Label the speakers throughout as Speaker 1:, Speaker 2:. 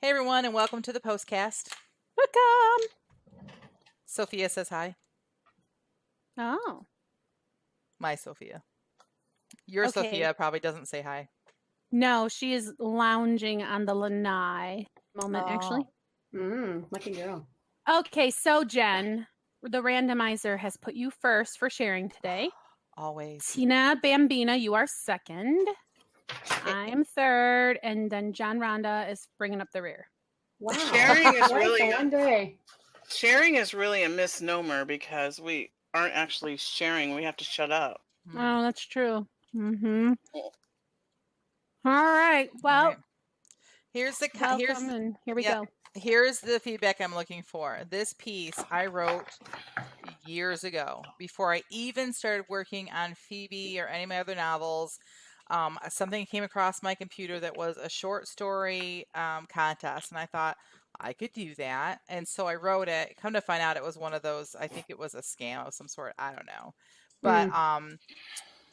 Speaker 1: Hey everyone, and welcome to the Postcast.
Speaker 2: Welcome.
Speaker 1: Sophia says hi.
Speaker 2: Oh.
Speaker 1: My Sophia. Your
Speaker 2: Okay.
Speaker 1: Sophia probably doesn't say hi.
Speaker 2: No, she is lounging on the lanai moment, actually.
Speaker 3: Lucky girl.
Speaker 2: Okay, so Jen, the randomizer has put you first for sharing today.
Speaker 1: Always.
Speaker 2: Tina Bambina, you are second. I'm third, and then John Rhonda is bringing up the rear.
Speaker 3: Wow.
Speaker 4: Sharing is really
Speaker 3: one day.
Speaker 4: Sharing is really a misnomer because we aren't actually sharing. We have to shut up.
Speaker 2: Oh, that's true. Mm-hmm. All right. Well,
Speaker 1: Right. Here's the
Speaker 2: welcome, and here we go.
Speaker 1: Here's the feedback I'm looking for. This piece I wrote years ago before I even started working on Phoebe or any of my other novels. Something came across my computer that was a short story contest, and I thought I could do that. And so I wrote it. Come to find out, it was one of those, I think it was a scam of some sort. I don't know. But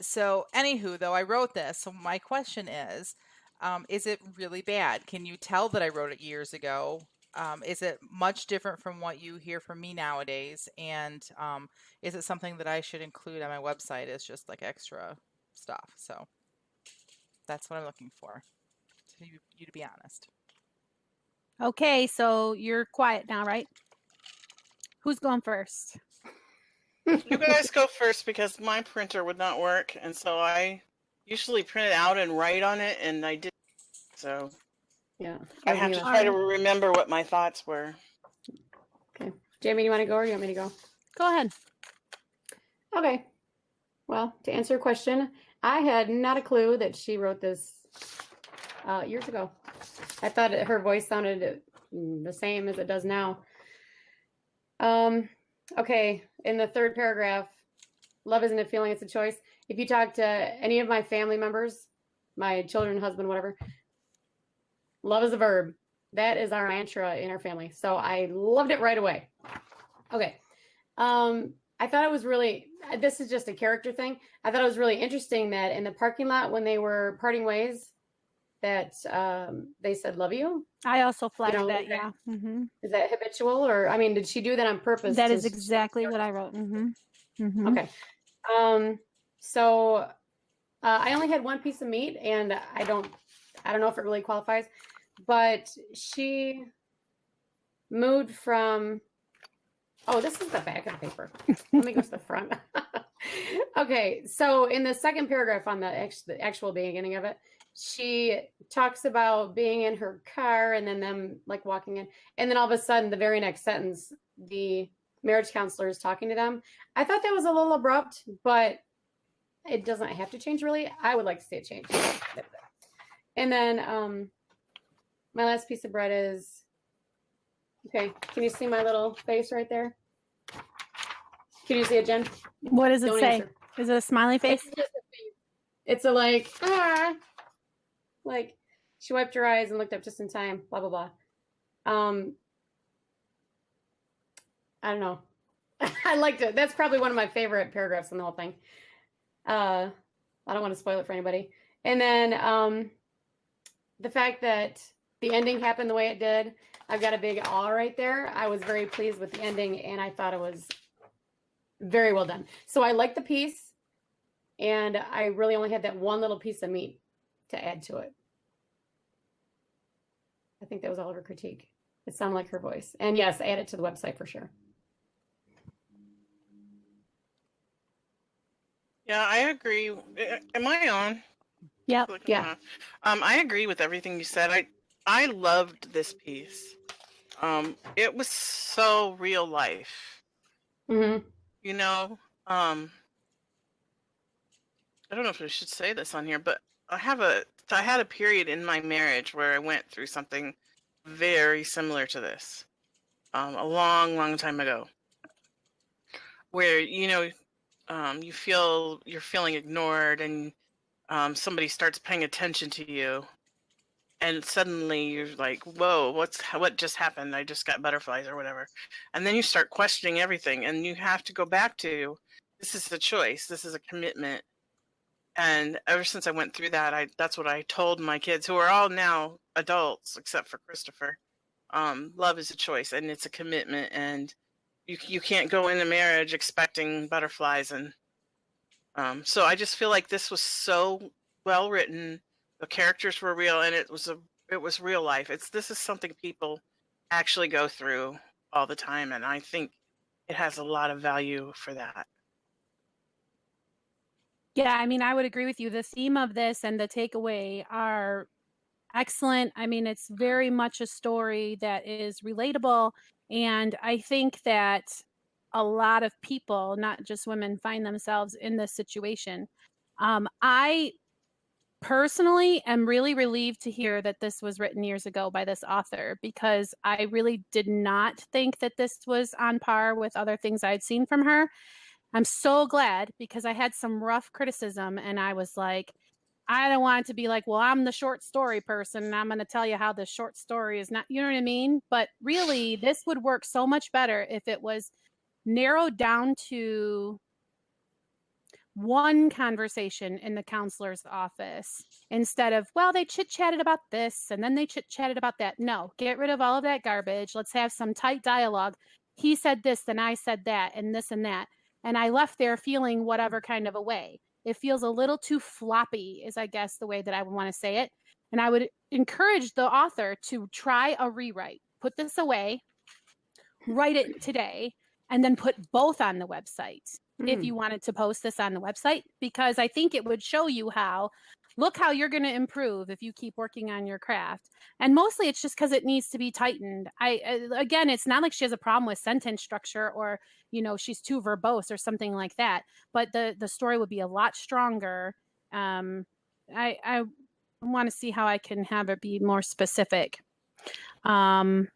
Speaker 1: so anywho, though, I wrote this. So my question is it really bad? Can you tell that I wrote it years ago? Is it much different from what you hear from me nowadays? And is it something that I should include on my website as just like extra stuff? So that's what I'm looking for, you to be honest.
Speaker 2: Okay, so you're quiet now, right? Who's going first?
Speaker 4: You guys go first because my printer would not work, and so I usually print it out and write on it, and I didn't. So
Speaker 3: yeah,
Speaker 4: I have to try to remember what my thoughts were.
Speaker 3: Okay, Jamie, you want to go or you want me to go?
Speaker 2: Go ahead.
Speaker 3: Okay. Well, to answer your question, I had not a clue that she wrote this years ago. I thought her voice sounded the same as it does now. Okay, in the third paragraph, love isn't a feeling, it's a choice. If you talk to any of my family members, my children, husband, whatever, love is a verb. That is our mantra in our family. So I loved it right away. Okay. I thought it was really, this is just a character thing. I thought it was really interesting that in the parking lot when they were parting ways, that they said, love you.
Speaker 2: I also flagged that, yeah. Mm-hmm.
Speaker 3: Is that habitual or, I mean, did she do that on purpose?
Speaker 2: That is exactly what I wrote. Mm-hmm. Mm-hmm.
Speaker 3: Okay. So I only had one piece of meat and I don't know if it really qualifies, but she moved from, oh, this is the back of the paper. Let me go to the front. Okay. So in the second paragraph on the actual beginning of it, she talks about being in her car and then them like walking in. And then all of a sudden, the very next sentence, the marriage counselor is talking to them. I thought that was a little abrupt, but it doesn't have to change really. I would like to see it change. And then my last piece of bread is, okay, can you see my little face right there? Can you see it, Jen?
Speaker 2: What does it say? Answer. Is it a smiley face?
Speaker 3: It's just a face. It's a like she wiped her eyes and looked up just in time, blah, blah, blah. I don't know. I liked it. That's probably one of my favorite paragraphs in the whole thing. I don't want to spoil it for anybody. And then the fact that the ending happened the way it did, I've got a big awe right there. I was very pleased with the ending and I thought it was very well done. So I liked the piece and I really only had that one little piece of meat to add to it. I think that was all of her critique. It sounded like her voice. And yes, add it to the website for sure.
Speaker 4: Yeah, I agree. Am I on?
Speaker 2: Yeah.
Speaker 3: Yeah.
Speaker 4: I agree with everything you said. I loved this piece. It was so real life.
Speaker 3: Mm-hmm.
Speaker 4: You know, I don't know if I should say this on here, but I had a period in my marriage where I went through something very similar to this, a long, long time ago, where, you know, you're feeling ignored and somebody starts paying attention to you and suddenly you're like, whoa, what just happened? I just got butterflies or whatever. And then you start questioning everything and you have to go back to, this is a choice. This is a commitment. And ever since I went through that, that's what I told my kids, who are all now adults except for Christopher. Love is a choice, and it's a commitment, and you can't go into marriage expecting butterflies. And so I just feel like this was so well written. The characters were real, and it was real life. This is something people actually go through all the time, and I think it has a lot of value for that.
Speaker 2: Yeah, I mean, I would agree with you. The theme of this and the takeaway are excellent. I mean, it's very much a story that is relatable. And I think that a lot of people, not just women, find themselves in this situation. I personally am really relieved to hear that this was written years ago by this author, because I really did not think that this was on par with other things I'd seen from her. I'm so glad, because I had some rough criticism and I was like, I don't want it to be like, well, I'm the short story person and I'm going to tell you how the short story is not, you know what I mean? But really, this would work so much better if it was narrowed down to one conversation in the counselor's office instead of, well, they chit-chatted about this and then they chit-chatted about that. No, get rid of all of that garbage. Let's have some tight dialogue. He said this, then I said that, and this and that. And I left there feeling whatever kind of a way. It feels a little too floppy, is I guess the way that I would want to say it. And I would encourage the author to try a rewrite. Put this away, write it today, and then put both on the website if you wanted to post this on the website, because I think it would show you look how you're going to improve if you keep working on your craft. And mostly it's just because it needs to be tightened. Again, it's not like she has a problem with sentence structure or, she's too verbose or something like that, but the story would be a lot stronger. I want to see how I can have it be more specific. Well,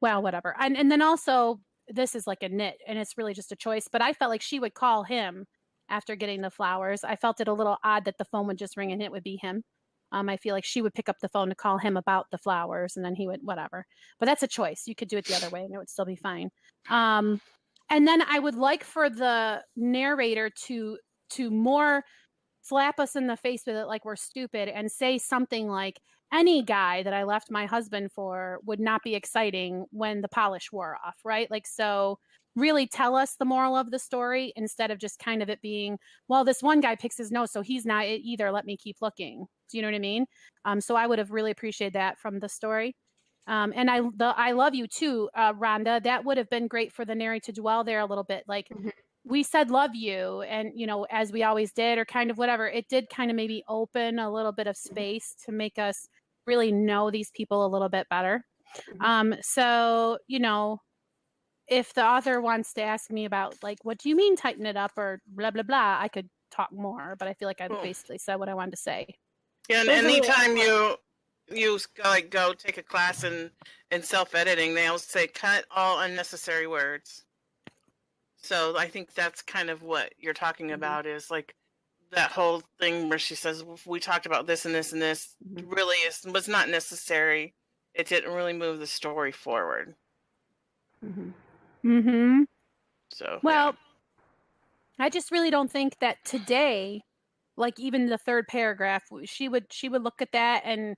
Speaker 2: whatever. And then also, this is like a nit and it's really just a choice, but I felt like she would call him after getting the flowers. I felt it a little odd that the phone would just ring and it would be him. I feel like she would pick up the phone to call him about the flowers and then he would, whatever. But that's a choice. You could do it the other way and it would still be fine. And then I would like for the narrator to more slap us in the face with it like we're stupid and say something like, any guy that I left my husband for would not be exciting when the polish wore off, right? Like, so really tell us the moral of the story instead of just kind of it being, well, this one guy picks his nose, so he's not it either. Let me keep looking. Do you know what I mean? So I would have really appreciated that from the story. And I love you too, Rhonda. That would have been great for the narrator to dwell there a little bit. Like, we said love you, and as we always did, or kind of whatever. It did kind of maybe open a little bit of space to make us really know these people a little bit better. So, if the author wants to ask me about like, what do you mean tighten it up or blah, blah, blah, I could talk more, but I feel like I basically said what I wanted to say.
Speaker 4: Yeah, and anytime you like go take a class in self-editing, they always say cut all unnecessary words. So I think that's kind of what you're talking about, is like that whole thing where she says, we talked about this and this and this, really was not necessary. It didn't really move the story forward. So,
Speaker 2: well, yeah. I just really don't think that today, like even the third paragraph, she would look at that and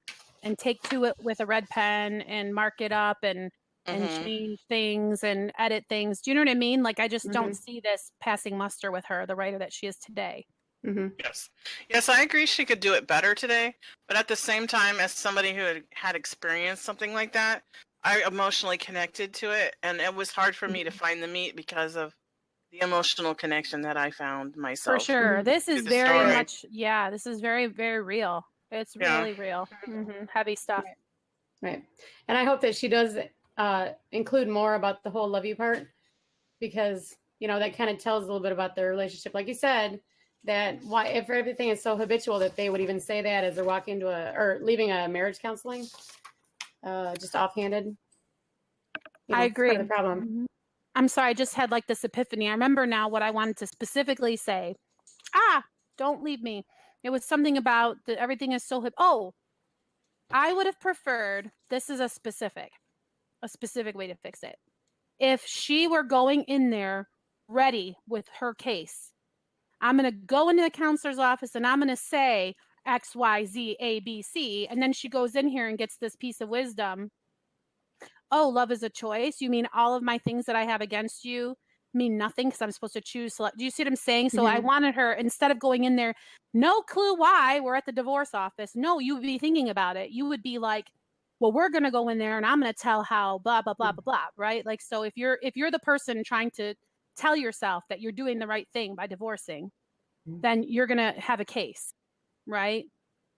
Speaker 2: take to it with a red pen and mark it up and change things and edit things. Do you know what I mean? Like, I just don't see this passing muster with her, the writer that she is today.
Speaker 4: Yes, I agree she could do it better today. But at the same time, as somebody who had experienced something like that, I emotionally connected to it. And it was hard for me to find the meat because of the emotional connection that I found myself.
Speaker 2: For sure. This is very much, this is very, very real. It's really real. Heavy stuff.
Speaker 3: Right. And I hope that she does include more about the whole love you part, because, that kind of tells a little bit about their relationship. Like you said, that why, if everything is so habitual that they would even say that as they're walking into or leaving a marriage counseling, just offhanded.
Speaker 2: I agree.
Speaker 3: The problem.
Speaker 2: I'm sorry. I just had like this epiphany. I remember now what I wanted to specifically say. Don't leave me. It was something about everything is so I would have preferred, this is a specific way to fix it. If she were going in there ready with her case, I'm going to go into the counselor's office and I'm going to say X, Y, Z, A, B, C. And then she goes in here and gets this piece of wisdom. Oh, love is a choice. You mean all of my things that I have against you mean nothing because I'm supposed to choose. Do you see what I'm saying? So I wanted her, instead of going in there, no clue why we're at the divorce office. No, you would be thinking about it. You would be like, well, we're going to go in there and I'm going to tell how blah, blah, blah, blah, blah. Right. Like, so if you're the person trying to tell yourself that you're doing the right thing by divorcing, then you're going to have a case. Right.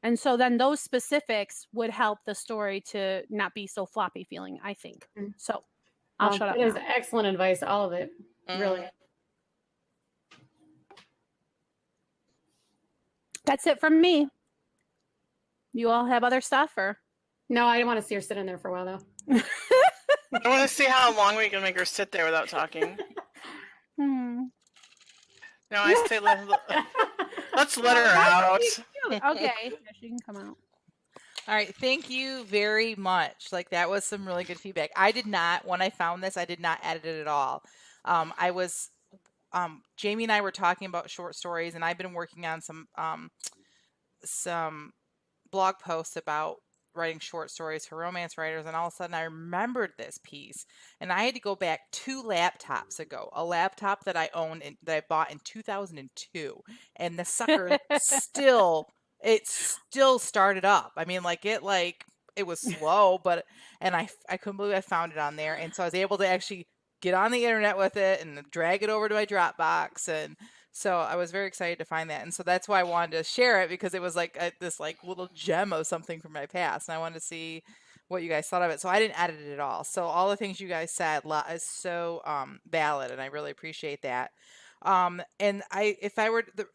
Speaker 2: And so then those specifics would help the story to not be so floppy feeling, I think. So I'll shut up.
Speaker 3: It is
Speaker 2: now.
Speaker 3: excellent advice, all of it. Really.
Speaker 2: That's it from me. You all have other stuff, or?
Speaker 3: No, I didn't want to see her sit in there for a while, though.
Speaker 4: I want to see how long we can make her sit there without talking. No, I say let's let her out.
Speaker 2: Okay, she can come out.
Speaker 1: All right, thank you very much. Like, that was some really good feedback. I did not, when I found this, I did not edit it at all. Jamie and I were talking about short stories, and I've been working on some blog posts about writing short stories for romance writers, and all of a sudden I remembered this piece, and I had to go back 2 laptops ago, a laptop that I owned that I bought in 2002, and the sucker still started up. I mean, it was slow, but I couldn't believe I found it on there, and so I was able to actually get on the internet with it and drag it over to my Dropbox, and so I was very excited to find that, and so that's why I wanted to share it, because it was like this little gem of something from my past, and I wanted to see what you guys thought of it. So I didn't edit it at all. So all the things you guys said is so valid, and I really appreciate that. And a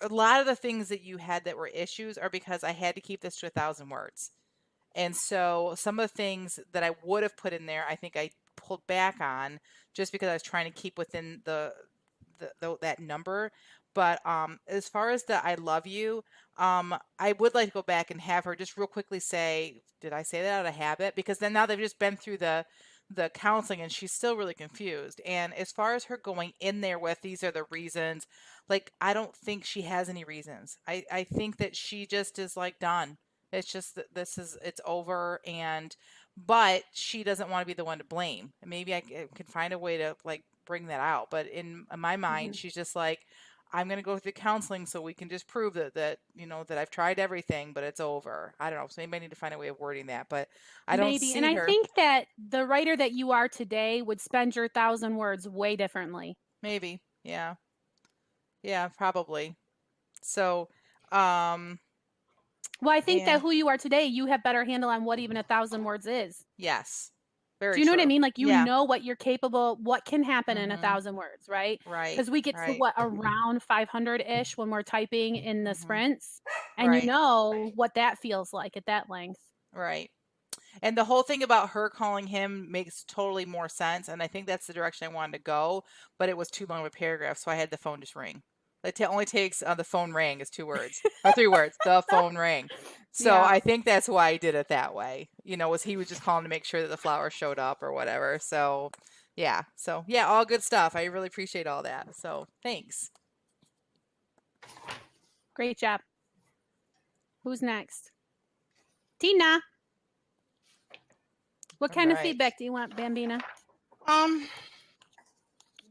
Speaker 1: lot of the things that you had that were issues are because I had to keep this to 1,000 words, and so some of the things that I would have put in there, I think I pulled back on just because I was trying to keep within that number. But as far as the I love you, I would like to go back and have her just real quickly say, did I say that out of habit? Because then now they've just been through the counseling and she's still really confused. And as far as her going in there with these are the reasons, like, I don't think she has any reasons. I think that she just is like done. It's just that it's over, but she doesn't want to be the one to blame. Maybe I can find a way to bring that out. But in my mind, she's just like, I'm going to go through counseling so we can just prove that I've tried everything, but it's over. I don't know. So maybe I need to find a way of wording that, but I don't see
Speaker 2: and
Speaker 1: her.
Speaker 2: I think that the writer that you are today would spend your 1,000 words way differently.
Speaker 1: Maybe. Yeah. Yeah, probably. So,
Speaker 2: well, I think that who you are today, you have better handle on what even 1,000 words is.
Speaker 1: Yes. Very
Speaker 2: Do you know what I
Speaker 1: true.
Speaker 2: mean? Like, you know what you're capable, what can happen in 1,000 words, right?
Speaker 1: Right.
Speaker 2: Because we get to around 500-ish when we're typing in the sprints, and
Speaker 1: Right.
Speaker 2: you know what that feels like at that length.
Speaker 1: Right. And the whole thing about her calling him makes totally more sense, and I think that's the direction I wanted to go, but it was too long of a paragraph, so I had the phone just ring. It only takes the phone rang is 2 words or 3 words. The phone rang. So I think that's why I did it that way. Was he was just calling to make sure that the flowers showed up or whatever. So yeah. All good stuff. I really appreciate all that. So thanks.
Speaker 2: Great job. Who's next? Tina. What kind of feedback do you want, Bambina?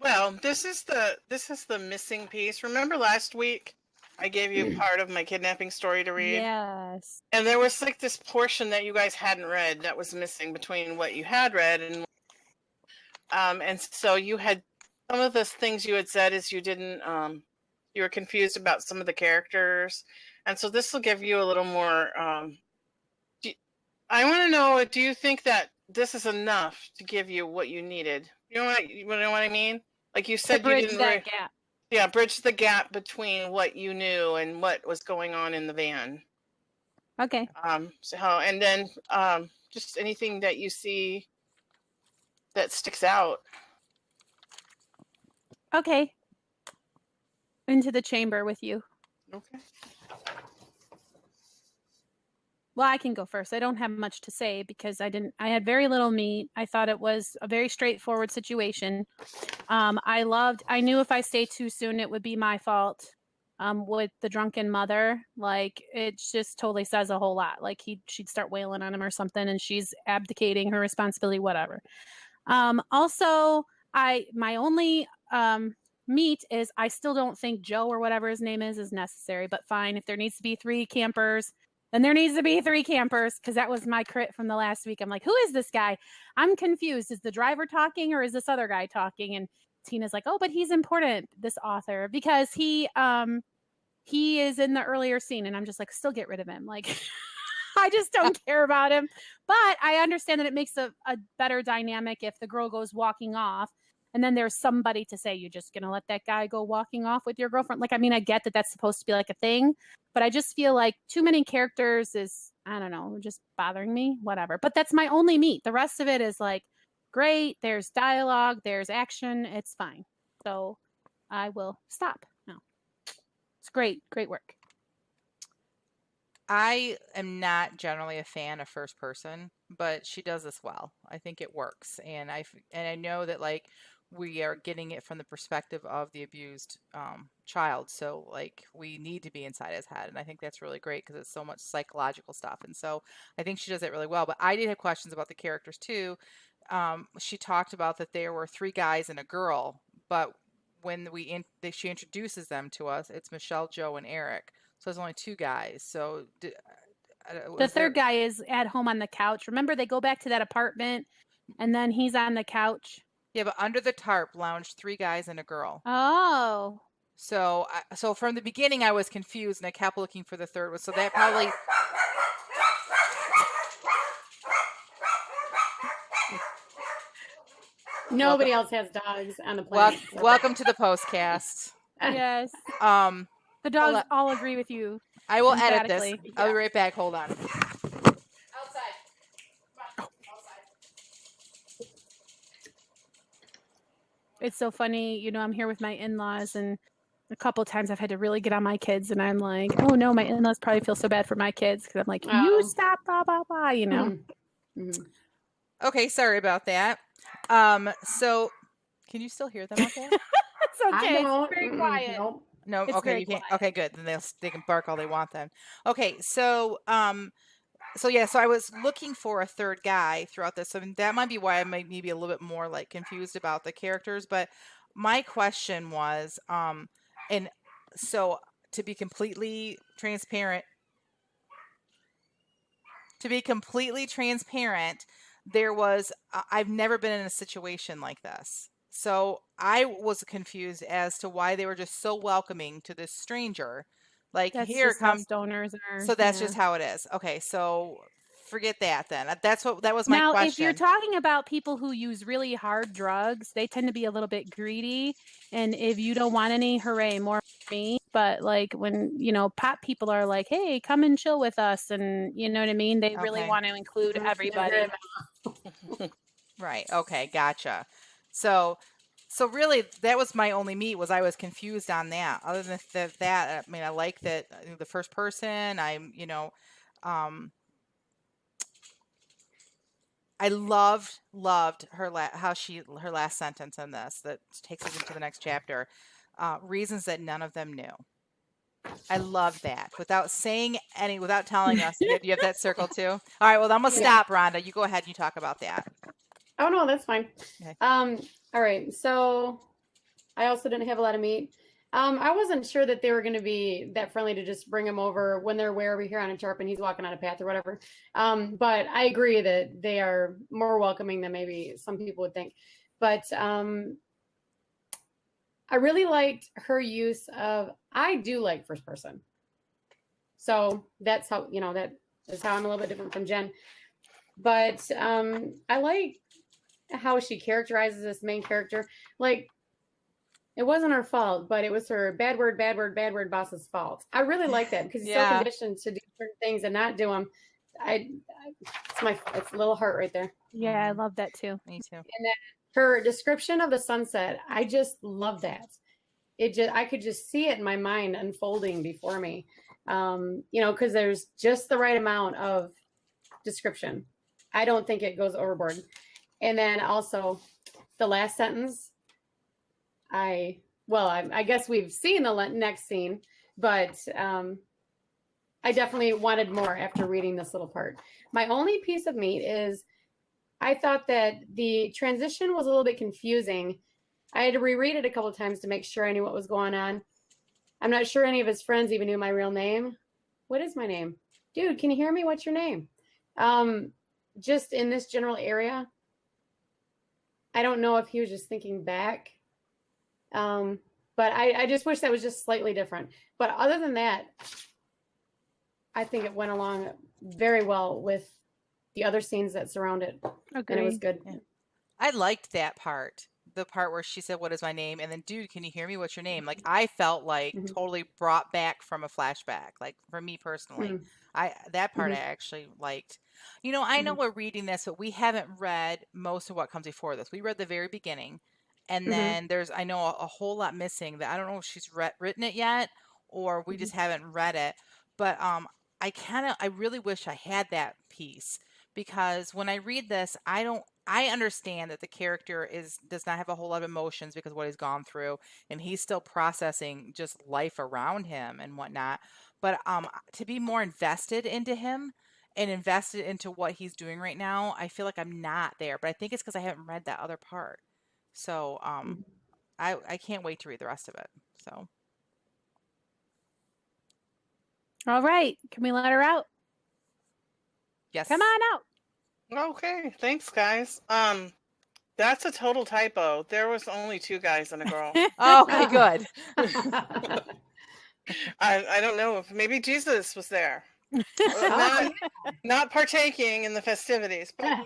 Speaker 4: Well, this is the missing piece. Remember last week I gave you part of my kidnapping story to read?
Speaker 2: Yes.
Speaker 4: And there was this portion that you guys hadn't read that was missing between what you had read and so you had some of the things you had said is you didn't you were confused about some of the characters, and so this will give you a little more I want to know, do you think that this is enough to give you what you needed? You know what I mean? Like you said,
Speaker 2: bridge
Speaker 4: you didn't
Speaker 2: that gap.
Speaker 4: Yeah, bridge the gap between what you knew and what was going on in the van.
Speaker 2: Okay.
Speaker 4: And then just anything that you see that sticks out.
Speaker 2: Okay. Into the chamber with you.
Speaker 4: Okay.
Speaker 2: Well, I can go first. I don't have much to say because I had very little meat. I thought it was a very straightforward situation. I knew if I stayed too soon, it would be my fault. with the drunken mother. Like, it just totally says a whole lot. Like, she'd start wailing on him or something, and she's abdicating her responsibility, whatever. Also, my only meat is I still don't think Joe or whatever his name is necessary, but fine. If there needs to be 3 campers, then there needs to be 3 campers, because that was my crit from the last week. I'm like, who is this guy? I'm confused. Is the driver talking or is this other guy talking? And Tina's like, oh, but he's important, this author, because he is in the earlier scene. And I'm just like, still get rid of him. Like, I just don't care about him. But I understand that it makes a better dynamic if the girl goes walking off and then there's somebody to say, you're just going to let that guy go walking off with your girlfriend. Like, I mean, I get that that's supposed to be like a thing, but I just feel like too many characters is, I don't know, just bothering me, whatever. But that's my only meat. The rest of it is like, great. There's dialogue, there's action. It's fine. So I will stop now. It's great. Great work.
Speaker 1: I am not generally a fan of first person, but she does this well. I think it works, and I know that like we are getting it from the perspective of the abused child, so like we need to be inside his head, and I think that's really great because it's so much psychological stuff, and so I think she does it really well. But I did have questions about the characters too. She talked about that there were 3 guys and a girl, but when she introduces them to us, it's Michelle, Joe, and Eric. So there's only 2 guys. So
Speaker 2: the third guy is at home on the couch. Remember, they go back to that apartment, and then he's on the couch.
Speaker 1: Yeah, but under the tarp lounged 3 guys and a girl.
Speaker 2: Oh.
Speaker 1: So from the beginning, I was confused, and I kept looking for the third one. So that probably.
Speaker 3: Nobody else has dogs on the planet.
Speaker 1: Welcome to the Postcast.
Speaker 2: Yes. The dogs all agree with you.
Speaker 1: I will edit this.
Speaker 2: emphatically.
Speaker 1: I'll be right back. Hold on.
Speaker 2: Outside. Come on, outside. It's so funny. You know, I'm here with my in-laws, and a couple of times I've had to really get on my kids, and I'm like, oh no, my in-laws probably feel so bad for my kids because I'm like, you stop, blah, blah, blah, you know.
Speaker 3: Mhm.
Speaker 1: Okay, sorry about that. So can you still hear them out there?
Speaker 2: It's okay.
Speaker 3: I don't.
Speaker 2: It's very quiet.
Speaker 3: Nope.
Speaker 1: No,
Speaker 2: It's
Speaker 1: okay,
Speaker 2: very
Speaker 1: you can't.
Speaker 2: quiet.
Speaker 1: Okay, good. Then they can bark all they want then. Okay, so yeah, so I was looking for a third guy throughout this. I mean, that might be why I might maybe a little bit more like confused about the characters. But my question was, and so to be completely transparent, there was I've never been in a situation like this. So I was confused as to why they were just so welcoming to this stranger. Like,
Speaker 2: That's
Speaker 1: here
Speaker 2: just how
Speaker 1: comes.
Speaker 2: stoners are.
Speaker 1: So that's
Speaker 2: yeah.
Speaker 1: just how it is. Okay, so forget that then. That was my
Speaker 2: Now,
Speaker 1: question.
Speaker 2: if you're talking about people who use really hard drugs, they tend to be a little bit greedy. And if you don't want any, hooray, more for me. But like when, you know, pot people are like, hey, come and chill with us. And you know what I mean? They really
Speaker 1: Okay.
Speaker 2: want to include everybody.
Speaker 1: Right. Okay, gotcha. So really, that was my only meat. Was I was confused on that. Other than that, I mean, I like that the first person. I'm, I loved her her last sentence in this that takes us into the next chapter. Reasons that none of them knew. I love that. Without telling us, you have that circle too. All right. Well, I'm gonna stop, Rhonda. You go ahead and you talk about that.
Speaker 3: Oh no, that's fine.
Speaker 1: Okay.
Speaker 3: All right. So I also didn't have a lot of meat. I wasn't sure that they were going to be that friendly to just bring him over when they're way over here on a tarp and he's walking on a path or whatever. But I agree that they are more welcoming than maybe some people would think. But I really liked her use of, I do like first person. So that's how, that is how I'm a little bit different from Jen. But I like how she characterizes this main character. Like, it wasn't her fault, but it was her bad word boss's fault. I really like that because he's so conditioned to do certain things and not do them. It's a little heart right there.
Speaker 2: Yeah, I love that too.
Speaker 1: Me too.
Speaker 3: And then her description of the sunset, I just love that. I could just see it in my mind unfolding before me. Because there's just the right amount of description. I don't think it goes overboard. And then also the last sentence, I guess we've seen the next scene, But I definitely wanted more after reading this little part. My only piece of meat is I thought that the transition was a little bit confusing. I had to reread it a couple of times to make sure I knew what was going on. I'm not sure any of his friends even knew my real name. What is my name? Dude, can you hear me? What's your name? Just in this general area. I don't know if he was just thinking back. But I just wish that was just slightly different. But other than that, I think it went along very well with the other scenes that surround it.
Speaker 2: Agreed.
Speaker 3: And it was good.
Speaker 1: Yeah. I liked that part. The part where she said, "What is my name?" And then, "Dude, can you hear me? What's your name?" Like, I felt like
Speaker 3: Mhm.
Speaker 1: totally brought back from a flashback. Like, for me personally,
Speaker 3: Mhm.
Speaker 1: that part I
Speaker 3: Mhm.
Speaker 1: actually liked. You know, I know
Speaker 3: Mhm.
Speaker 1: we're reading this, but we haven't read most of what comes before this. We read the very beginning, and
Speaker 3: Mhm.
Speaker 1: then there's, I know, a whole lot missing that I don't know if she's written it yet or we just haven't read it. But I really wish I had that piece, because when I read this, I understand that the character does not have a whole lot of emotions because of what he's gone through, and he's still processing just life around him and whatnot. But to be more invested into him and invested into what he's doing right now, I feel like I'm not there. But I think it's because I haven't read that other part. So
Speaker 3: Mhm.
Speaker 1: I can't wait to read the rest of it. So
Speaker 2: All right. Can we let her out?
Speaker 1: yes.
Speaker 2: Come on out.
Speaker 4: Okay, thanks, guys. That's a total typo. There was only 2 guys and a girl.
Speaker 1: Okay, good.
Speaker 4: I don't know if maybe Jesus was there.
Speaker 3: Oh,
Speaker 4: Not partaking in the festivities, but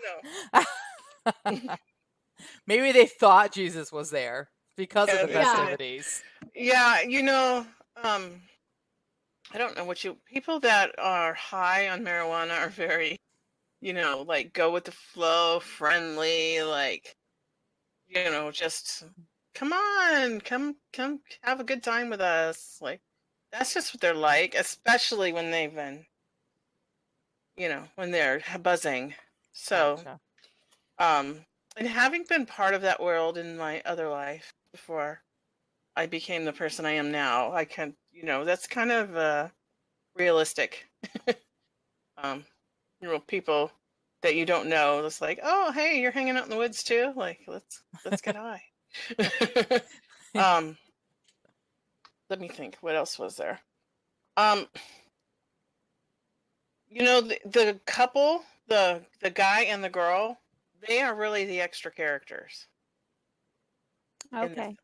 Speaker 1: Maybe they thought Jesus was there because of the
Speaker 4: Yeah,
Speaker 1: festivities.
Speaker 4: yeah, I don't know what people that are high on marijuana are very, like go with the flow, friendly, like, just come on, come have a good time with us. Like that's just what they're like, especially when they've been, when they're buzzing. So,
Speaker 1: Gotcha.
Speaker 4: and having been part of that world in my other life before I became the person I am now, I can, that's kind of realistic. um, people that you don't know, it's like, oh, hey, you're hanging out in the woods too. Like, let's get high. um, let me think. What else was there? Um, the couple, the guy and the girl, they are really the extra characters.
Speaker 2: Okay.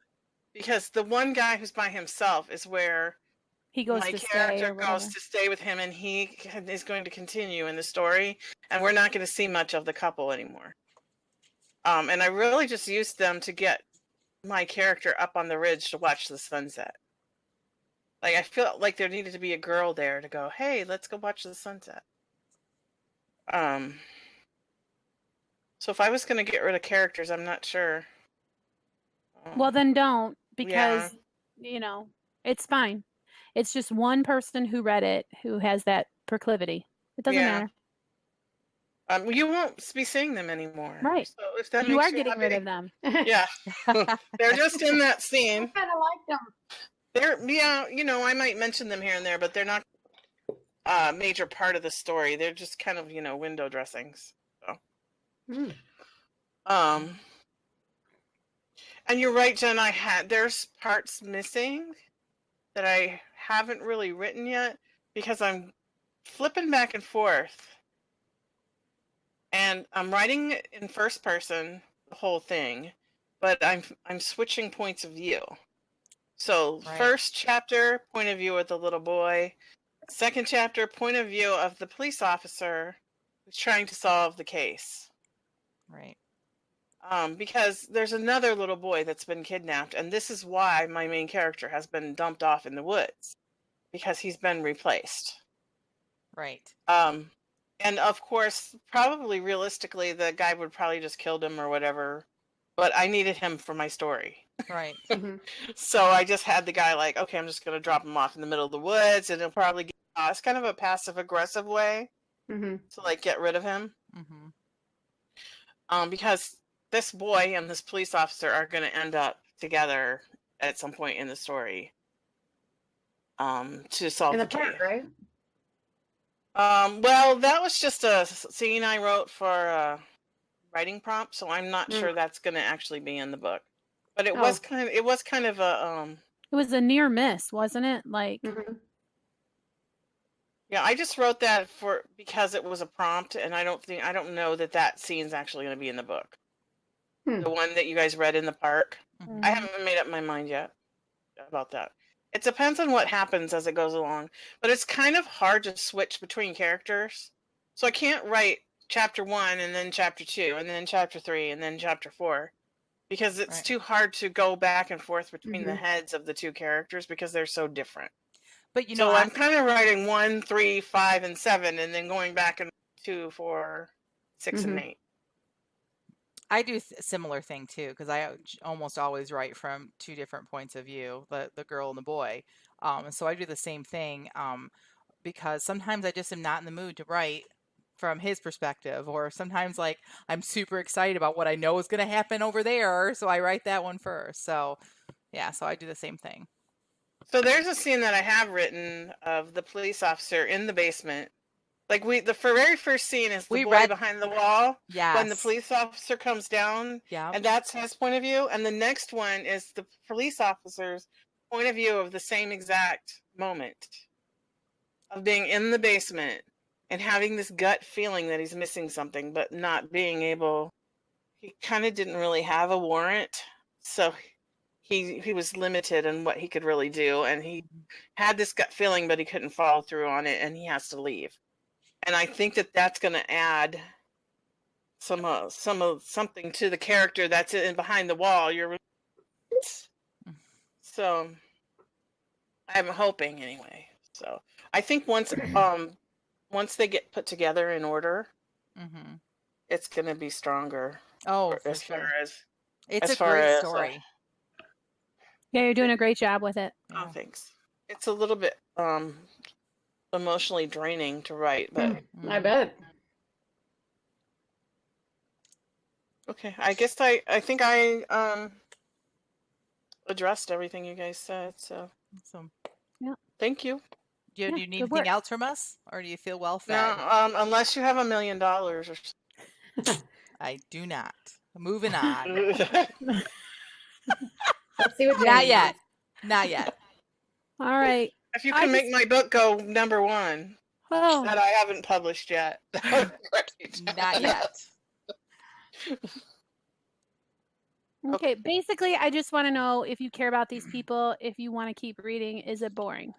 Speaker 4: Because the one guy who's by himself is where
Speaker 2: He goes
Speaker 4: my
Speaker 2: to stay
Speaker 4: character
Speaker 2: or whatever.
Speaker 4: goes to stay with him, and he is going to continue in the story, and we're not going to see much of the couple anymore. And I really just used them to get my character up on the ridge to watch the sunset. Like, I felt like there needed to be a girl there to go, hey, let's go watch the sunset. So if I was going to get rid of characters, I'm not sure.
Speaker 2: Well, then don't,
Speaker 4: Yeah.
Speaker 2: because, it's fine. It's just one person who read it who has that proclivity. It doesn't
Speaker 4: Yeah.
Speaker 2: matter.
Speaker 4: You won't be seeing them anymore.
Speaker 2: Right.
Speaker 4: So if that
Speaker 2: You
Speaker 4: makes
Speaker 2: are
Speaker 4: you
Speaker 2: getting
Speaker 4: happy,
Speaker 2: rid of them.
Speaker 4: yeah, they're just in that
Speaker 3: I
Speaker 4: scene.
Speaker 3: kind of like them.
Speaker 4: They're, I might mention them here and there, but they're not a major part of the story. They're just kind of, window dressings. So, and you're right, Jen. There's parts missing that I haven't really written yet because I'm flipping back and forth, and I'm writing in first person the whole thing, but I'm switching points of view. So
Speaker 1: Right.
Speaker 4: first chapter, point of view of the little boy. Second chapter, point of view of the police officer who's trying to solve the case.
Speaker 1: Right.
Speaker 4: Because there's another little boy that's been kidnapped, and this is why my main character has been dumped off in the woods, because he's been replaced.
Speaker 1: Right.
Speaker 4: And of course, probably realistically, the guy would probably just killed him or whatever, but I needed him for my story.
Speaker 1: Right.
Speaker 4: So I just had the guy like, okay, I'm just going to drop him off in the middle of the woods, and he'll probably get it's kind of a passive aggressive way to like get rid of him. Because this boy and this police officer are going to end up together at some point in the story. to solve
Speaker 3: In the
Speaker 4: the case.
Speaker 3: park, right?
Speaker 4: Well, that was just a scene I wrote for a writing prompt, so I'm not sure that's going to actually be in the book. But it was kind of a
Speaker 2: It was a near miss, wasn't it? Like,
Speaker 4: yeah, I just wrote that because it was a prompt, and I don't know that scene's actually going to be in the book. The one that you guys read in the park. I haven't made up my mind yet about that. It depends on what happens as it goes along, but it's kind of hard to switch between characters. So I can't write chapter 1 and then chapter 2 and then chapter 3 and then chapter 4 because it's too hard to go back and forth between the heads of the two characters because they're so different.
Speaker 1: But
Speaker 4: so I'm kind of writing 1, 3, 5, and 7 and then going back and 2, 4, 6, and 8.
Speaker 1: I do a similar thing too, because I almost always write from two different points of view, the girl and the boy. So I do the same thing because sometimes I just am not in the mood to write from his perspective, or sometimes like I'm super excited about what I know is going to happen over there, so I write that one first. So yeah, so I do the same thing.
Speaker 4: So there's a scene that I have written of the police officer in the basement. Like the very first scene is the boy behind the wall.
Speaker 1: Yes.
Speaker 4: When the police officer comes down.
Speaker 1: Yeah.
Speaker 4: And that's his point of view. And the next one is the police officer's point of view of the same exact moment of being in the basement and having this gut feeling that he's missing something, but not being able. He kind of didn't really have a warrant. So he was limited in what he could really do. And he had this gut feeling, but he couldn't follow through on it. And he has to leave. And I think that's going to add something to the character that's in behind the wall. So I'm hoping anyway. So I think once they get put together in order, it's going to be stronger.
Speaker 1: Oh,
Speaker 4: as far as
Speaker 1: it's a great story.
Speaker 2: Yeah, you're doing a great job with it.
Speaker 4: Oh, thanks. It's a little bit emotionally draining to write, but
Speaker 3: I bet.
Speaker 4: Okay, I guess I think I addressed everything you guys said, so
Speaker 1: awesome.
Speaker 2: Yeah.
Speaker 4: Thank you.
Speaker 1: Do you need anything else from us, or do you feel well fed?
Speaker 4: No, unless you have $1 million or something.
Speaker 1: I do not. Moving on.
Speaker 3: Let's see what
Speaker 1: Not yet. Not yet.
Speaker 2: All right.
Speaker 4: If you can make my book go number 1 that I haven't published yet.
Speaker 1: Not yet.
Speaker 2: Okay, basically, I just want to know if you care about these people, if you want to keep reading, is it boring?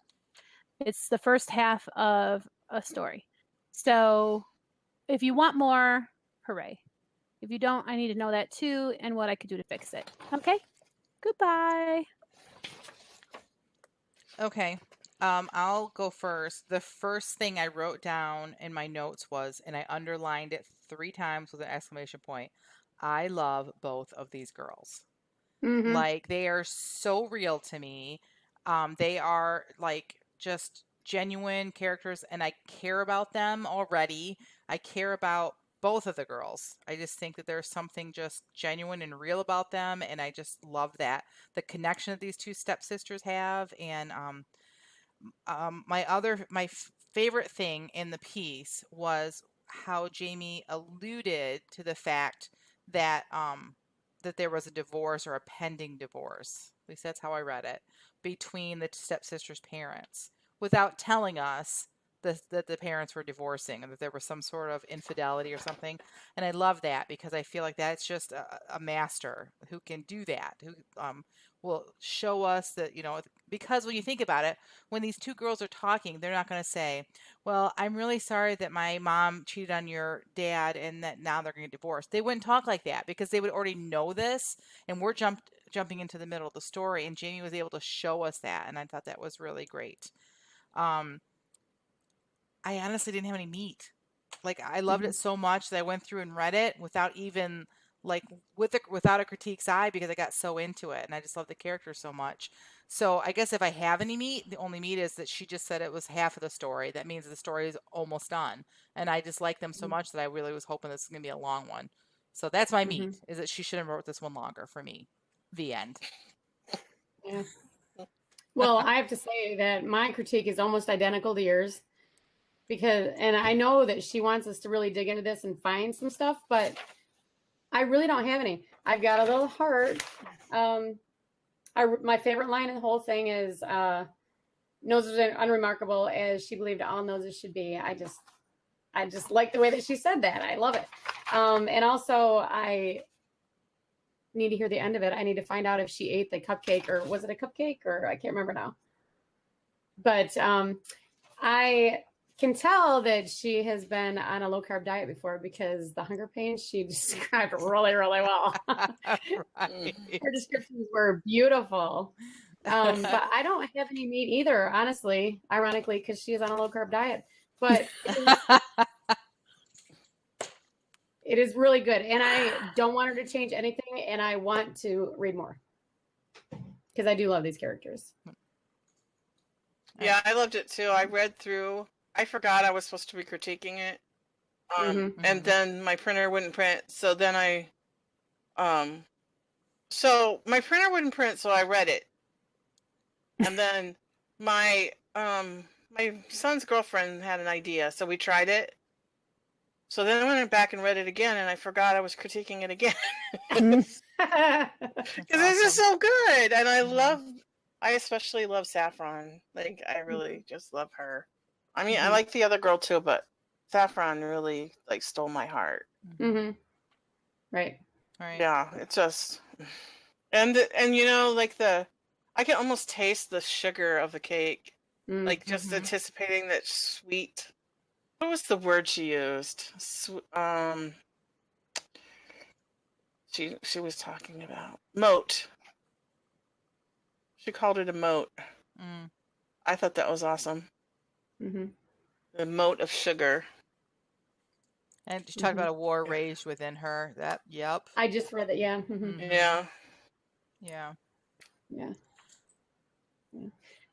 Speaker 2: It's the first half of a story. So if you want more, hooray. If you don't, I need to know that too and what I could do to fix it. Okay? Goodbye.
Speaker 1: Okay. I'll go first. The first thing I wrote down in my notes was, and I underlined it 3 times with an exclamation point, I love both of these girls. Like, they are so real to me. They are like just genuine characters, and I care about them already. I care about both of the girls. I just think that there's something just genuine and real about them, and I just love that. The connection that these two stepsisters have, and my favorite thing in the piece was how Jamie alluded to the fact that that there was a divorce or a pending divorce. At least that's how I read it, between the stepsisters' parents, without telling us that the parents were divorcing and that there was some sort of infidelity or something. And I love that because I feel like that's just a master who can do that, who will show us that, because when you think about it, when these two girls are talking, they're not going to say, well, I'm really sorry that my mom cheated on your dad and that now they're going to get divorced. They wouldn't talk like that because they would already know this, and we're jumping into the middle of the story, and Jamie was able to show us that, and I thought that was really great. I honestly didn't have any meat. Like, I loved it so much that I went through and read it without even without a critique's eye, because I got so into it, and I just love the character so much. So I guess if I have any meat, the only meat is that she just said it was half of the story. That means the story is almost done, and I just like them so much that I really was hoping this was gonna be a long one. So that's my meat, is that she should have wrote this one longer for me. The end.
Speaker 3: Yeah. Well, I have to say that my critique is almost identical to yours and I know that she wants us to really dig into this and find some stuff, but I really don't have any. I've got a little heart. My favorite line in the whole thing is, noses are unremarkable as she believed all noses should be. I just like the way that she said that. I love it. And also I need to hear the end of it. I need to find out if she ate the cupcake, or was it a cupcake, or I can't remember now. But I can tell that she has been on a low carb diet before, because the hunger pains she described really, really well.
Speaker 1: Right.
Speaker 3: Her descriptions were beautiful. But I don't have any meat either, honestly, ironically, because she is on a low carb diet. But it is really good. And I don't want her to change anything. And I want to read more, because I do love these characters.
Speaker 4: Yeah, I loved it too. I read through. I forgot I was supposed to be critiquing it, and then my printer wouldn't print. So then so my printer wouldn't print, so I read it, and then my son's girlfriend had an idea, so we tried it. So then I went back and read it again, and I forgot I was critiquing it again because it's just so good, and I especially love Saffron. Like, I really just love her. I mean, I like the other girl too, but Saffron really like stole my heart.
Speaker 3: Right.
Speaker 4: Yeah, it just and you know, like I can almost taste the sugar of the cake, like just anticipating that sweet. What was the word she used? She was talking about moat. She called it a moat. I thought that was awesome. The moat of sugar.
Speaker 1: And she talked about a war raged within her. Yep.
Speaker 3: I just read that. Yeah.
Speaker 1: Yeah.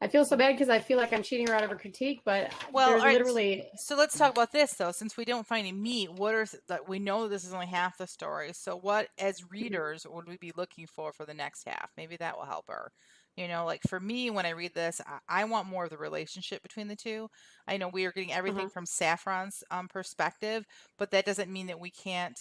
Speaker 3: I feel so bad because I feel like I'm cheating her out of her critique, but there's literally.
Speaker 1: So let's talk about this though. Since we don't find any meat, we know this is only half the story. So what, as readers, would we be looking for the next half? Maybe that will help her. You know, like for me, when I read this, I want more of the relationship between the two. I know we are getting everything from Saffron's perspective, but that doesn't mean that we can't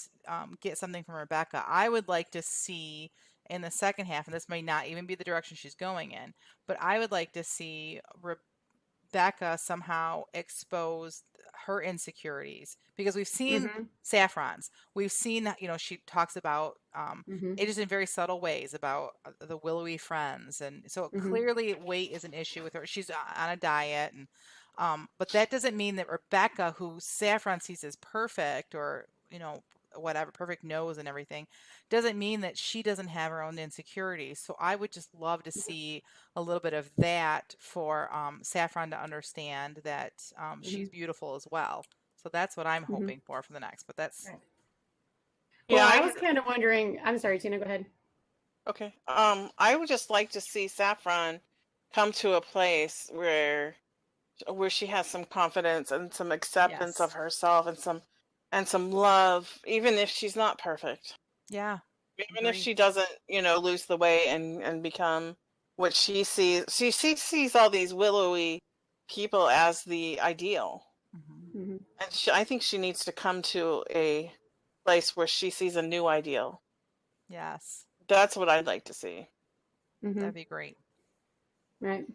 Speaker 1: get something from Rebecca. I would like to see in the second half, and this may not even be the direction she's going in, but I would like to see Rebecca somehow expose her insecurities, because we've seen Saffron's. We've seen, you know, she talks about it is in very subtle ways about the willowy friends, and so clearly weight is an issue with her. She's on a diet, and but that doesn't mean that Rebecca, who Saffron sees as perfect, or you know, whatever, perfect nose and everything, doesn't mean that she doesn't have her own insecurities. So I would just love to see a little bit of that for Saffron to understand that she's beautiful as well. So that's what I'm hoping for the next. But that's
Speaker 3: Well, I was kind of wondering. I'm sorry, Tina. Go ahead.
Speaker 4: Okay. I would just like to see Saffron come to a place where she has some confidence and some acceptance of herself, and some love, even if she's not perfect.
Speaker 1: Yeah.
Speaker 4: Even if she doesn't, you know, lose the weight and become what she sees. She sees all these willowy people as the ideal. And I think she needs to come to a place where she sees a new ideal.
Speaker 1: Yes.
Speaker 4: That's what I'd like to see.
Speaker 1: That'd be great.
Speaker 3: Right.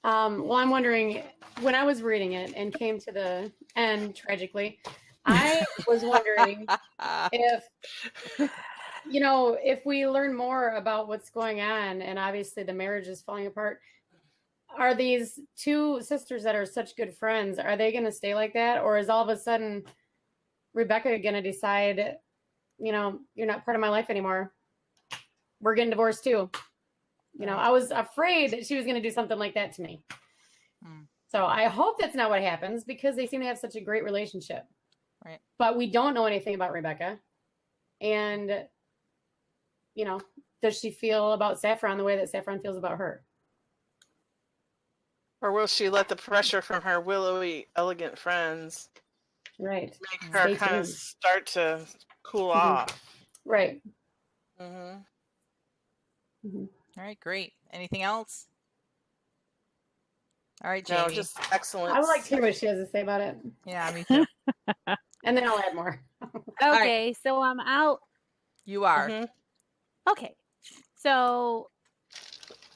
Speaker 3: Well, I'm wondering, when I was reading it and came to the end, tragically, I was wondering if, you know, if we learn more about what's going on, and obviously the marriage is falling apart, are these two sisters that are such good friends, are they going to stay like that? Or is all of a sudden Rebecca going to decide, you know, you're not part of my life anymore. We're getting divorced too. You know, I was afraid that she was going to do something like that to me. So I hope that's not what happens, because they seem to have such a great relationship.
Speaker 1: Right.
Speaker 3: But we don't know anything about Rebecca. And, you know, does she feel about Saffron the way that Saffron feels about her?
Speaker 4: Or will she let the pressure from her willowy, elegant friends
Speaker 3: make
Speaker 4: her kind of start to cool off?
Speaker 3: Right.
Speaker 1: All right, great. Anything else? All right,
Speaker 4: No,
Speaker 1: Jamie.
Speaker 4: just excellent.
Speaker 3: I would like to hear what she has to say about it,
Speaker 1: Yeah, me too.
Speaker 3: and then I'll add more.
Speaker 1: right.
Speaker 2: Okay, so I'm out.
Speaker 1: You are.
Speaker 4: Mhm.
Speaker 2: Okay, so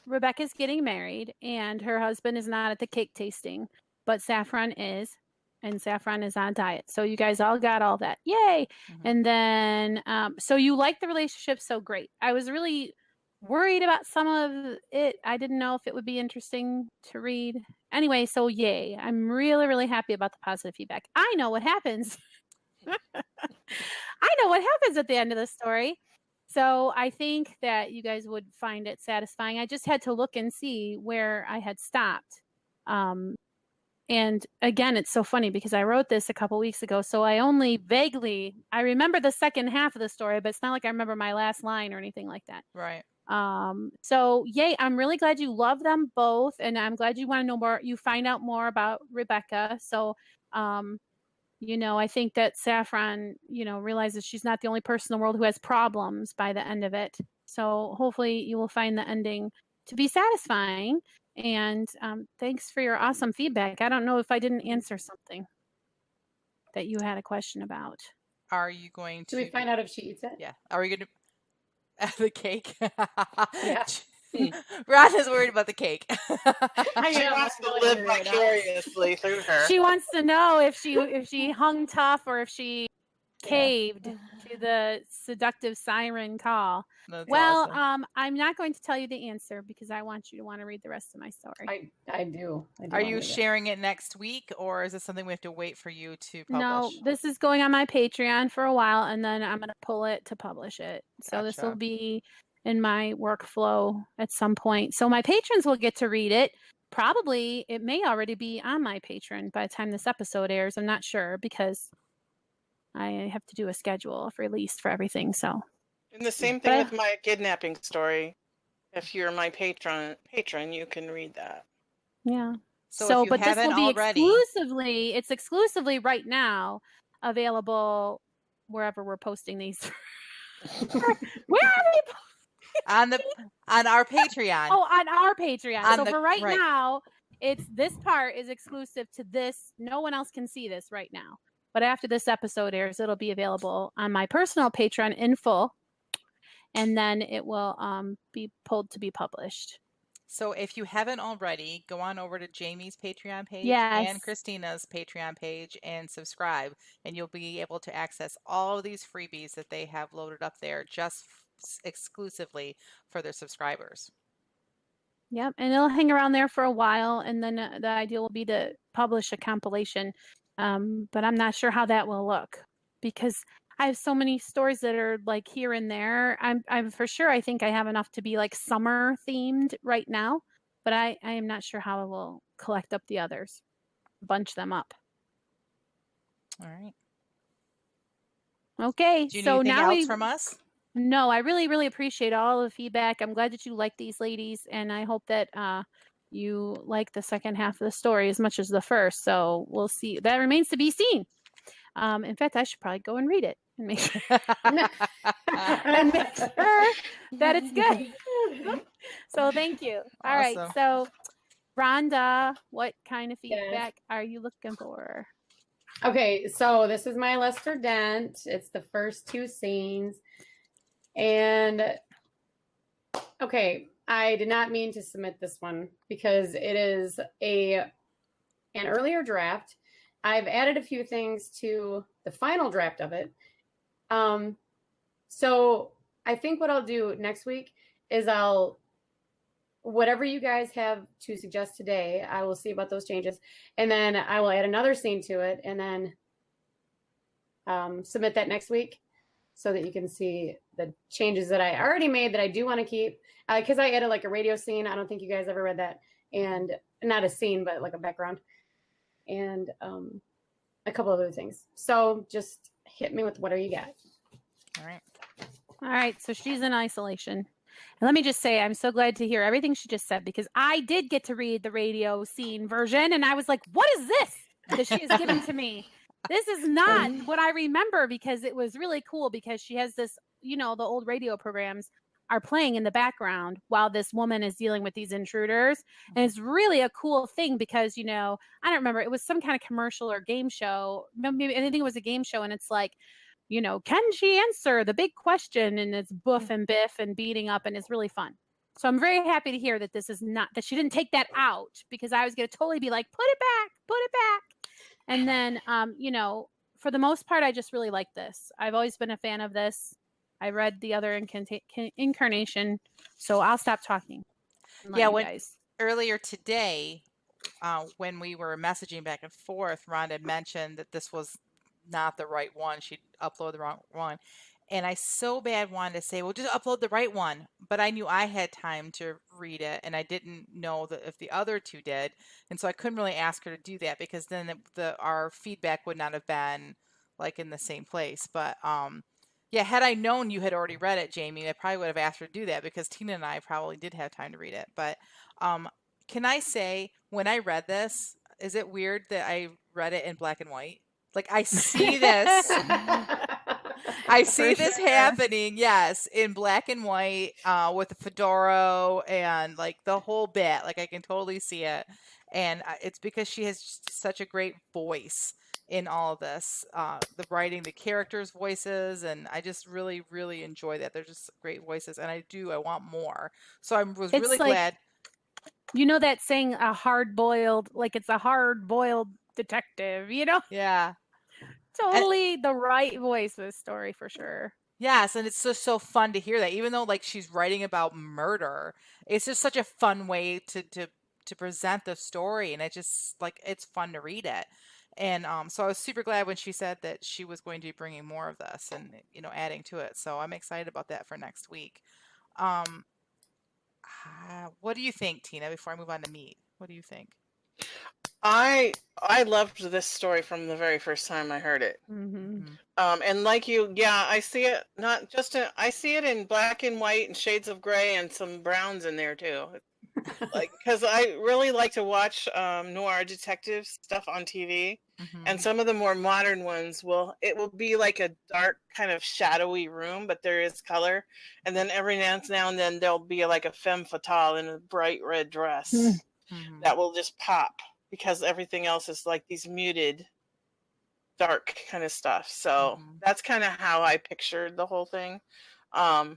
Speaker 2: Rebecca's getting married, and her husband is not at the cake tasting, but Saffron is, and Saffron is on diet. So you guys all got all that. Yay!
Speaker 1: Mhm.
Speaker 2: And then, so you like the relationship, so great. I was really worried about some of it. I didn't know if it would be interesting to read. Anyway, so yay. I'm really, really happy about the positive feedback. I know what happens. I know what happens at the end of the story. So I think that you guys would find it satisfying. I just had to look and see where I had stopped. And again, it's so funny because I wrote this a couple weeks ago. So I only vaguely, I remember the second half of the story, but it's not like I remember my last line or anything like that.
Speaker 1: Right.
Speaker 2: So yay, I'm really glad you love them both. And I'm glad you want to know more. You find out more about Rebecca. So, I think that Saffron, realizes she's not the only person in the world who has problems by the end of it. So hopefully you will find the ending to be satisfying. And thanks for your awesome feedback. I don't know if I didn't answer something that you had a question about.
Speaker 1: Are you going to?
Speaker 3: Do we find out if she eats it?
Speaker 1: Yeah. Are we going to? The cake.
Speaker 3: Yeah.
Speaker 1: Ron is worried about the cake.
Speaker 3: I
Speaker 4: She
Speaker 3: am.
Speaker 4: wants
Speaker 3: I'm
Speaker 4: to
Speaker 3: really
Speaker 4: live
Speaker 3: hungry right now.
Speaker 4: vicariously through her.
Speaker 2: She wants to know if she hung tough or if she
Speaker 3: Yeah.
Speaker 2: caved to the seductive siren call.
Speaker 1: That's
Speaker 2: Well,
Speaker 1: awesome.
Speaker 2: I'm not going to tell you the answer because I want you to want to read the rest of my story.
Speaker 3: I do.
Speaker 1: Are
Speaker 3: wanna
Speaker 1: you
Speaker 3: read it.
Speaker 1: sharing it next week, or is this something we have to wait for you to publish?
Speaker 2: No, this is going on my Patreon for a while, and then I'm going to pull it to publish it. So this will
Speaker 1: Gotcha.
Speaker 2: be in my workflow at some point. So my patrons will get to read it. Probably it may already be on my Patreon by the time this episode airs. I'm not sure because I have to do a schedule of release for everything. So
Speaker 4: And the same thing with my kidnapping story. If you're my patron, you can read that.
Speaker 2: yeah.
Speaker 1: So if you
Speaker 2: but this
Speaker 1: haven't
Speaker 2: will be
Speaker 1: already,
Speaker 2: it's exclusively right now available wherever we're posting these. Where are we?
Speaker 1: on our Patreon.
Speaker 2: Oh, on our Patreon.
Speaker 1: On
Speaker 2: So
Speaker 1: the-
Speaker 2: for right
Speaker 1: right.
Speaker 2: now, this part is exclusive to this. No one else can see this right now. But after this episode airs, it'll be available on my personal Patreon in full, and then it will be pulled to be published.
Speaker 1: So if you haven't already, go on over to Jamie's Patreon page
Speaker 2: Yes.
Speaker 1: and Christina's Patreon page and subscribe, and you'll be able to access all of these freebies that they have loaded up there just exclusively for their subscribers.
Speaker 2: Yep, and it'll hang around there for a while, and then the idea will be to publish a compilation. But I'm not sure how that will look because I have so many stories that are like here and there. I'm for sure. I think I have enough to be like summer themed right now, but I am not sure how I will collect up the others, bunch them up.
Speaker 1: All right.
Speaker 2: Okay,
Speaker 1: Do you need
Speaker 2: so
Speaker 1: anything
Speaker 2: now
Speaker 1: else from us?
Speaker 2: No, I really, really appreciate all the feedback. I'm glad that you like these ladies, and I hope that you like the second half of the story as much as the first. So we'll see. That remains to be seen. In fact, I should probably go and read it and make sure, and make sure that it's good. So thank you. All right.
Speaker 1: Awesome.
Speaker 2: So Rhonda, what kind of feedback are you looking for?
Speaker 3: Okay, so this is my Lester Dent. It's the first two scenes. And okay, I did not mean to submit this one because it is an earlier draft. I've added a few things to the final draft of it. So I think what I'll do next week is whatever you guys have to suggest today, I will see about those changes. And then I will add another scene to it and then submit that next week so that you can see the changes that I already made that I do want to keep. Because I added like a radio scene. I don't think you guys ever read that. And not a scene, but like a background. And a couple of other things. So just hit me with whatever you got.
Speaker 1: All right.
Speaker 2: All right. So she's in isolation. And let me just say, I'm so glad to hear everything she just said because I did get to read the radio scene version. And I was like, what is this that she has given to me? This is not what I remember because it was really cool because she has this, the old radio programs are playing in the background while this woman is dealing with these intruders. And it's really a cool thing because, you know, I don't remember, it was some kind of commercial or game show. Maybe I think it was a game show, and it's like, you know, can she answer the big question? And it's Boof and Biff and beating up, and it's really fun. So I'm very happy to hear that this is not, that she didn't take that out, because I was going to totally be like, put it back, put it back. And then, you know, for the most part, I just really like this. I've always been a fan of this. I read the other incarnation, so I'll stop talking.
Speaker 1: Yeah, earlier today, when we were messaging back and forth, Rhonda mentioned that this was not the right one. She'd uploaded the wrong one. And I so bad wanted to say, well, just upload the right one. But I knew I had time to read it, and I didn't know that if the other two did. And so I couldn't really ask her to do that, because then our feedback would not have been like in the same place. But yeah, had I known you had already read it, Jamie, I probably would have asked her to do that, because Tina and I probably did have time to read it. But can I say, when I read this, is it weird that I read it in black and white? Like, I see this. I see this happening, yes, in black and white, with the fedora and like the whole bit. Like, I can totally see it. And it's because she has just such a great voice in all of this, the writing, the characters' voices, and I just really, really enjoy that. They're just great voices, and I want more. So I was really glad.
Speaker 2: You know that saying, a hard-boiled, like it's a hard-boiled detective, you know?
Speaker 1: Yeah.
Speaker 2: Totally the right voice for this story, for sure.
Speaker 1: Yes, and it's just so fun to hear that, even though like she's writing about murder, it's just such a fun way to present the story, and it just like it's fun to read it. And so I was super glad when she said that she was going to be bringing more of this and, you know, adding to it. So I'm excited about that for next week. What do you think, Tina, before I move on to meat? What do you think?
Speaker 4: I loved this story from the very first time I heard it. And like you, yeah, I see it not just I see it in black and white and shades of gray and some browns in there too. Like, because I really like to watch noir detective stuff on TV, and some of the more modern ones will be like a dark kind of shadowy room, but there is color, and then every now and then there'll be like a femme fatale in a bright red dress that will just pop, because everything else is like these muted dark kind of stuff. So that's kind of how I pictured the whole thing. Yeah,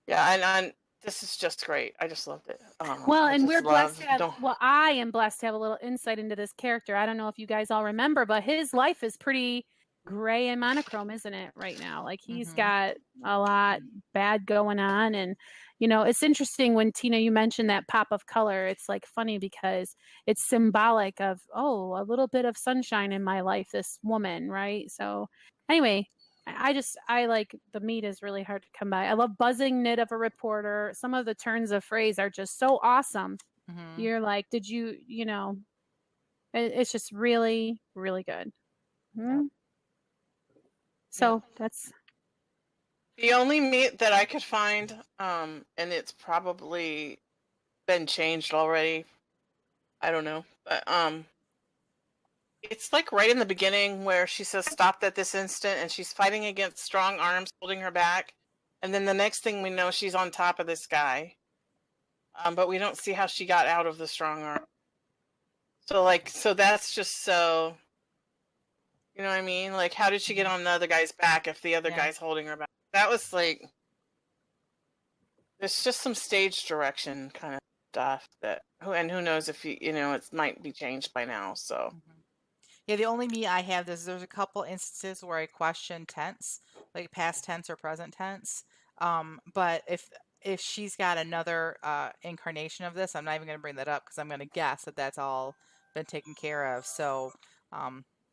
Speaker 4: and this is just great. I just loved it.
Speaker 2: Well, and we're blessed to have, I am blessed to have a little insight into this character. I don't know if you guys all remember, but his life is pretty gray and monochrome, isn't it, right now? Like, he's got a lot bad going on. And, you know, it's interesting when, Tina, you mentioned that pop of color. It's like funny because it's symbolic of, oh, a little bit of sunshine in my life, this woman, right? So anyway, I like, the meat is really hard to come by. I love buzzing nit of a reporter. Some of the turns of phrase are just so awesome. You're like, did you, you know, it's just really, really good. So that's
Speaker 4: the only meat that I could find, and it's probably been changed already. I don't know, but it's like right in the beginning where she says stopped at this instant, and she's fighting against strong arms holding her back, and then the next thing we know, she's on top of this guy, but we don't see how she got out of the strong arm. So that's just so, you know what I mean? Like, how did she get on the other guy's back if the other guy's holding her back? That was like, there's just some stage direction kind of stuff that, and who knows if you know, it might be changed by now. So
Speaker 1: yeah, the only me I have there's a couple instances where I question tense, like past tense or present tense. But if she's got another incarnation of this, I'm not even going to bring that up, because I'm going to guess that that's all been taken care of. So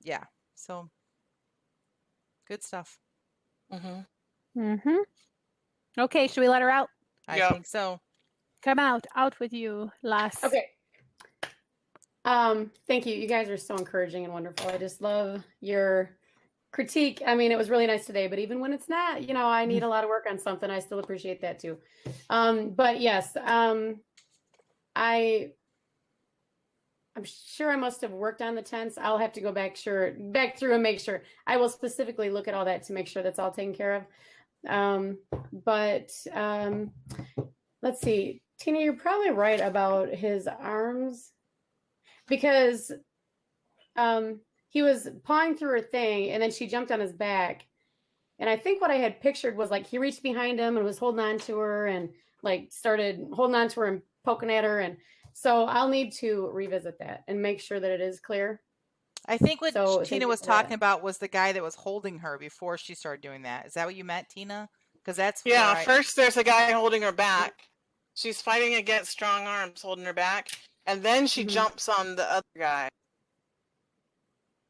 Speaker 1: yeah, so good stuff.
Speaker 2: Okay, should we let her out?
Speaker 1: I think so.
Speaker 2: Come out with you, Lass.
Speaker 3: Okay. Thank you. You guys are so encouraging and wonderful. I just love your critique. I mean, it was really nice today, but even when it's not, you know, I need a lot of work on something, I still appreciate that too. But yes, I'm sure I must have worked on the tense. I'll have to go back through and make sure. I will specifically look at all that to make sure that's all taken care of. But let's see. Tina, you're probably right about his arms because he was pawing through her thing and then she jumped on his back. And I think what I had pictured was like he reached behind him and was holding on to her and like started holding on to her and poking at her. And so I'll need to revisit that and make sure that it is clear.
Speaker 1: I think what
Speaker 3: So thank
Speaker 1: Tina
Speaker 3: you
Speaker 1: was
Speaker 3: for that.
Speaker 1: talking about was the guy that was holding her before she started doing that. Is that what you meant, Tina? Because that's
Speaker 4: Yeah,
Speaker 1: where
Speaker 4: first there's a guy holding her back. She's fighting against strong arms holding her back. And then she
Speaker 3: Mhm.
Speaker 4: jumps on the other guy.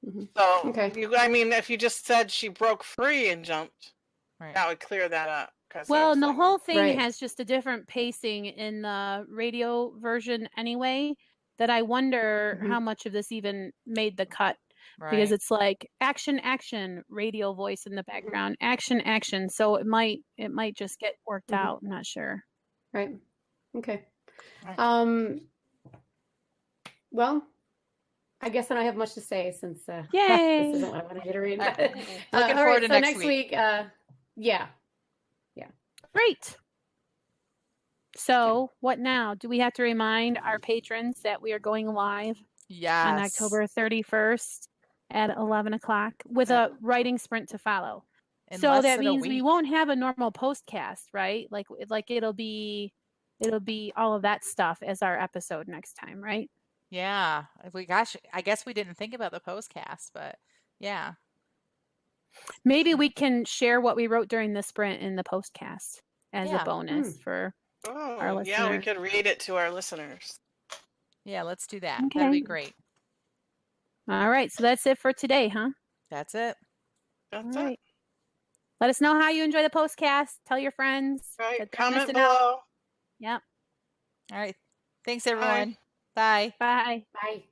Speaker 3: Mhm.
Speaker 4: So,
Speaker 3: Okay.
Speaker 4: I mean, if you just said she broke free and jumped,
Speaker 1: Right.
Speaker 4: that would clear that up.
Speaker 2: Well, and the whole thing
Speaker 3: Right.
Speaker 2: has just a different pacing in the radio version anyway, that I wonder
Speaker 3: Mhm.
Speaker 2: how much of this even made the cut.
Speaker 1: Right.
Speaker 2: Because it's like action, action, radio voice in the background, action, action. So it might just get worked
Speaker 3: Mhm.
Speaker 2: out. I'm not sure.
Speaker 3: Right. Okay.
Speaker 4: Right.
Speaker 3: Well, I guess I don't have much to say since
Speaker 2: Yay!
Speaker 3: this isn't what I wanted you to read.
Speaker 1: Looking
Speaker 3: all
Speaker 1: forward
Speaker 3: right,
Speaker 1: to
Speaker 3: so
Speaker 1: next
Speaker 3: week. Yeah.
Speaker 2: Great. So what now? Do we have to remind our patrons that we are going live
Speaker 1: Yes.
Speaker 2: on October 31st at 11 o'clock with a writing sprint to follow?
Speaker 1: In
Speaker 2: So
Speaker 1: less
Speaker 2: that
Speaker 1: than a
Speaker 2: means we
Speaker 1: week.
Speaker 2: won't have a normal postcast, right? Like it'll be all of that stuff as our episode next time, right?
Speaker 1: Yeah. I guess we didn't think about the postcast, but yeah.
Speaker 2: Maybe we can share what we wrote during the sprint in the postcast as a
Speaker 1: Yeah.
Speaker 2: bonus for our
Speaker 4: Oh, yeah, we
Speaker 2: listeners.
Speaker 4: could read it to our listeners.
Speaker 1: Yeah, let's do that.
Speaker 2: Okay.
Speaker 1: That'd be great.
Speaker 2: All right, so that's it for today, huh?
Speaker 1: That's it.
Speaker 4: That's
Speaker 2: All right.
Speaker 4: it.
Speaker 2: Let us know how you enjoy the postcast. Tell your friends.
Speaker 4: Right.
Speaker 2: that they're
Speaker 4: Comment
Speaker 2: missing out.
Speaker 4: below.
Speaker 2: Yep.
Speaker 1: All right. Thanks, everyone. Bye.
Speaker 2: Bye.
Speaker 3: Bye.